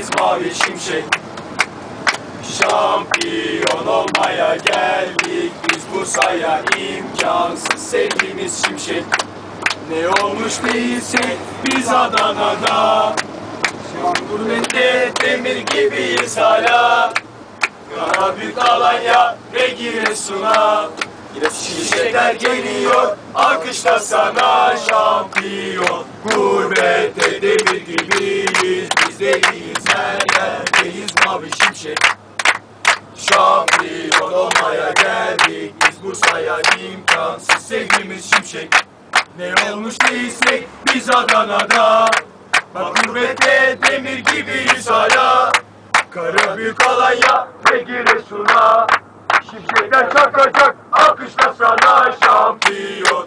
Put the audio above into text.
gibiyiz mavi şimşek. Şampiyon olmaya geldik biz Bursa'ya, imkansız sevdiğimiz şimşek. Ne olmuş değilsek biz Adana'da, gurbette demir gibiyiz hala. Karabük, Alanya ve Giresun'a şimşekler geliyor, alkışla sana şampiyon. Gurbette demir gibiyiz, biz deliyiz, her yerdeyiz mavi şimşek. Şampiyon olmaya geldik biz Bursa'ya, imkansız sevdiğimiz şimşek. Ne olmuş değilsek biz Adana'da, bak gurbette demir gibiyiz hala. Karabük, Alanya ve Giresun'a şimşekler çakacak, alkışla sana şampiyon.